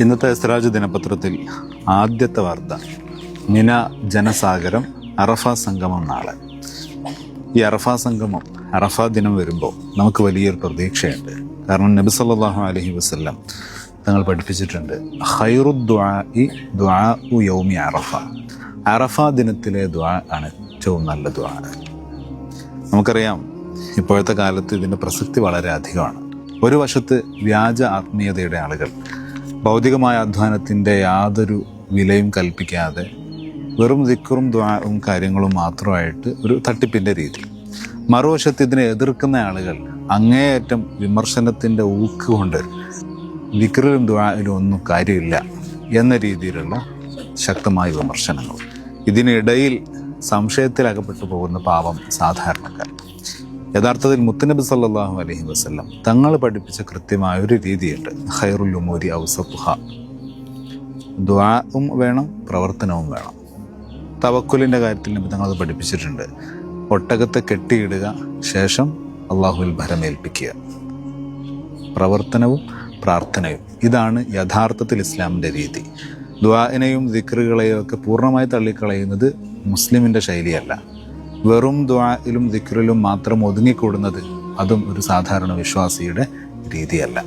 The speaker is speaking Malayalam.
ഇന്നത്തെ സിറാജ് ദിനപത്രത്തിൽ ആദ്യത്തെ വാർത്ത, മിന ജനസാഗരം, അറഫ സംഗമം നാളെ. ഈ അറഫ സംഗമം, അറഫ ദിനം വരുമ്പോൾ നമുക്ക് വലിയൊരു പ്രതീക്ഷയുണ്ട്. കാരണം നബി സല്ലല്ലാഹു അലൈഹി വസല്ലം തങ്ങൾ പഠിപ്പിച്ചിട്ടുണ്ട്, ഖൈറു ദുആഇ ദുആഉ യൗമി അറഫ. അറഫ ദിനത്തിലെ ദുആ ആണ് ഏറ്റവും നല്ല ദുആ. നമുക്കറിയാം, ഇപ്പോഴത്തെ കാലത്ത് ഇതിൻ്റെ പ്രസക്തി വളരെ അധികമാണ്. ഒരു വശത്ത് വ്യാജ ആത്മീയതയുടെ ആളുകൾ ഭൗതികമായ അധ്വാനത്തിൻ്റെ യാതൊരു വിലയും കൽപ്പിക്കാതെ വെറും ദിക്റും ദുആഉം കാര്യങ്ങളും മാത്രമായിട്ട് ഒരു തട്ടിപ്പിൻ്റെ രീതി. മറുവശത്ത് ഇതിനെ എതിർക്കുന്ന ആളുകൾ അങ്ങേയറ്റം വിമർശനത്തിൻ്റെ ഊക്ക് കൊണ്ട് ദിക്റിലും ദുആയിലും ഒന്നും കാര്യമില്ല എന്ന രീതിയിലുള്ള ശക്തമായ വിമർശനങ്ങൾ. ഇതിനിടയിൽ സംശയത്തിലകപ്പെട്ടു പോകുന്ന പാവം സാധാരണക്കാർ. യഥാർത്ഥത്തിൽ മുത്തുനബി സല്ലല്ലാഹു അലൈഹി വസല്ലം തങ്ങൾ പഠിപ്പിച്ച കൃത്യമായ ഒരു രീതിയുണ്ട്. ഖൈറുൽ ഉമൂരി ഔസത്തുഹ. ദുആഉം വേണം, പ്രവർത്തനവും വേണം. തവക്കുലിൻ്റെ കാര്യത്തിൽ നബി തങ്ങൾ പഠിപ്പിച്ചിട്ടുണ്ട്. ഒട്ടകത്തെ കെട്ടിയിടുക, ശേഷം അള്ളാഹുവിൽ ഭരമേൽപ്പിക്കുക. പ്രവർത്തനവും പ്രാർത്ഥനയും, ഇതാണ് യഥാർത്ഥത്തിൽ ഇസ്ലാമിൻ്റെ രീതി. ദുആഇനെയും ദിക്റുകളെയും ഒക്കെ പൂർണ്ണമായി തള്ളിക്കളയുന്നത് മുസ്ലിമിൻ്റെ ശൈലിയല്ല. വെറും ദുആഇലും ദിക്റിലും മാത്രം ഒതുങ്ങിക്കൂടുന്നത് അതും ഒരു സാധാരണ വിശ്വാസിയുടെ രീതിയല്ല.